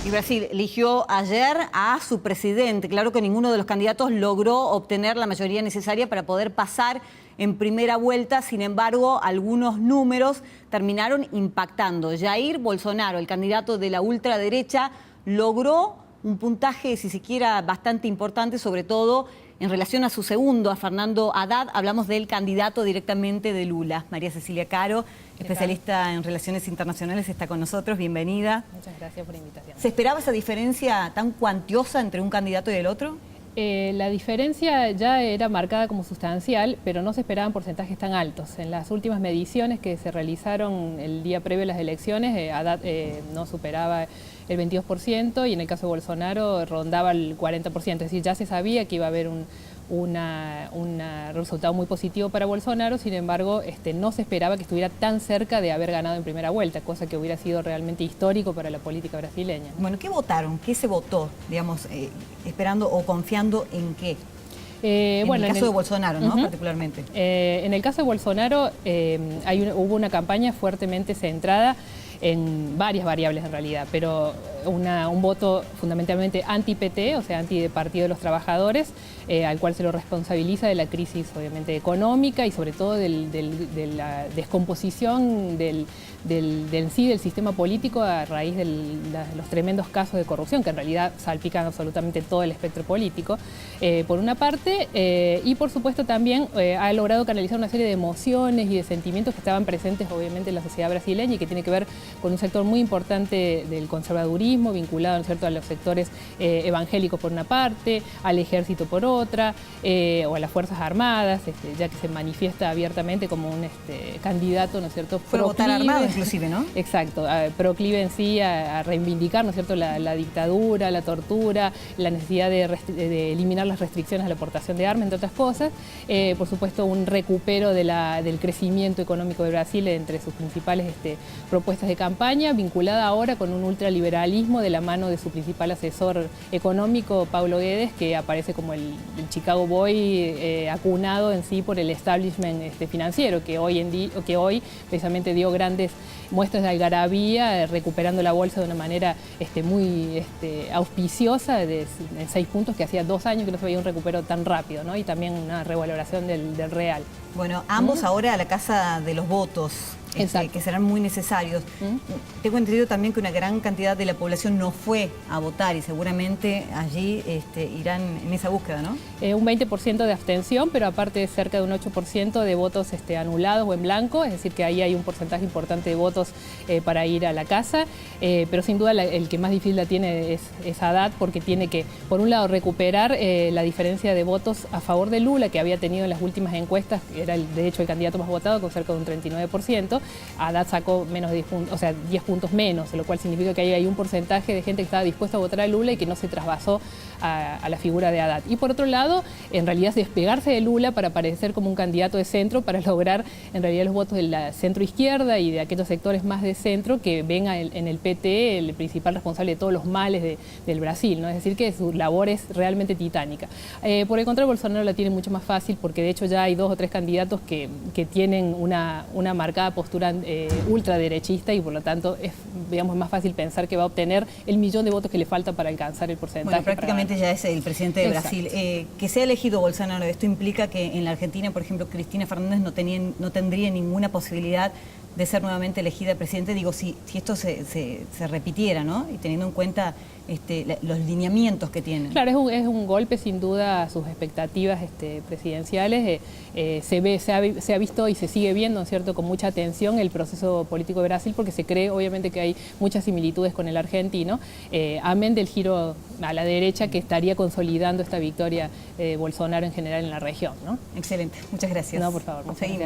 Y Brasil eligió ayer a su presidente. Claro que ninguno de los candidatos logró obtener la mayoría necesaria para poder pasar en primera vuelta. Sin embargo, algunos números terminaron impactando. Jair Bolsonaro, el candidato de la ultraderecha, logró un puntaje, si se quiera, bastante importante, sobre todo en relación a su segundo, a Fernando Haddad. Hablamos del candidato directamente de Lula. María Cecilia Caro, especialista en relaciones internacionales, está con nosotros. Bienvenida. Muchas gracias por la invitación. ¿Se esperaba esa diferencia tan cuantiosa entre un candidato y el otro? La diferencia ya era marcada como sustancial, pero no se esperaban porcentajes tan altos. En las últimas mediciones que se realizaron el día previo a las elecciones, Haddad no superaba el 22% y en el caso de Bolsonaro rondaba el 40%. Es decir, ya se sabía que iba a haber un resultado muy positivo para Bolsonaro. Sin embargo, no se esperaba que estuviera tan cerca de haber ganado en primera vuelta, cosa que hubiera sido realmente histórico para la política brasileña. Bueno, ¿qué votaron? ¿Qué se votó? Digamos, esperando o confiando en qué. En el caso de Bolsonaro, ¿no? Particularmente. En el caso de Bolsonaro hubo una campaña fuertemente centrada en varias variables en realidad, pero un voto fundamentalmente anti-PT, o sea, anti-Partido de los Trabajadores, al cual se lo responsabiliza de la crisis obviamente económica y sobre todo de la descomposición del sistema político a raíz de los tremendos casos de corrupción que en realidad salpican absolutamente todo el espectro político, por una parte, y por supuesto también ha logrado canalizar una serie de emociones y de sentimientos que estaban presentes obviamente en la sociedad brasileña y que tiene que ver con un sector muy importante del conservadurismo, vinculado, ¿no es cierto?, a los sectores evangélicos por una parte, al ejército por otra, o a las Fuerzas Armadas, ya que se manifiesta abiertamente como un candidato, ¿no es cierto?, fue votar armado inclusive, ¿no? Exacto, proclive en sí a reivindicar, ¿no es cierto?, la dictadura, la tortura, la necesidad de eliminar las restricciones a la aportación de armas, entre otras cosas. Por supuesto, un recupero del crecimiento económico de Brasil entre sus principales propuestas de campaña, vinculada ahora con un ultraliberalismo de la mano de su principal asesor económico, Paulo Guedes, que aparece como el Chicago Boy, acunado en sí por el establishment financiero, que hoy precisamente dio grandes muestras de algarabía, recuperando la bolsa de una manera muy auspiciosa, en 6 puntos, que hacía 2 años que no se veía un recupero tan rápido, ¿no? Y también una revaloración del real. Bueno, ambos ahora a la casa de los votos, que serán muy necesarios. Tengo entendido también que una gran cantidad de la población no fue a votar y seguramente allí irán en esa búsqueda, ¿no? Un 20% de abstención, pero aparte cerca de un 8% de votos anulados o en blanco, es decir que ahí hay un porcentaje importante de votos para ir a la casa, pero sin duda el que más difícil la tiene es Haddad, porque tiene que, por un lado, recuperar la diferencia de votos a favor de Lula, que había tenido en las últimas encuestas, que era de hecho el candidato más votado, con cerca de un 39%, Haddad sacó menos de 10 puntos, o sea, 10 puntos menos, lo cual significa que ahí hay un porcentaje de gente que estaba dispuesta a votar a Lula y que no se trasvasó a la figura de Haddad. Y por otro lado, en realidad despegarse de Lula para aparecer como un candidato de centro, para lograr en realidad los votos de la centro-izquierda y de aquellos sectores más de centro que ven en el PT el principal responsable de todos los males del Brasil, ¿no? Es decir, que su labor es realmente titánica. Por el contrario, Bolsonaro la tiene mucho más fácil, porque de hecho ya hay 2 o 3 candidatos que tienen una marcada postura ultraderechista y por lo tanto es más fácil pensar que va a obtener el 1.000.000 de votos que le falta para alcanzar el porcentaje. Bueno, prácticamente ya es el presidente de Brasil. Que sea elegido Bolsonaro, esto implica que en la Argentina, por ejemplo, Cristina Fernández no tendría ninguna posibilidad de ser nuevamente elegida presidente, digo, si esto se repitiera, ¿no? Y teniendo en cuenta los lineamientos que tienen. Claro, es un golpe sin duda a sus expectativas presidenciales. Se ha visto y se sigue viendo, ¿no es cierto?, con mucha atención el proceso político de Brasil, porque se cree obviamente que hay muchas similitudes con el argentino, amén del giro a la derecha que estaría consolidando esta victoria Bolsonaro en general en la región, ¿no? Excelente, muchas gracias. No, por favor, muchas gracias.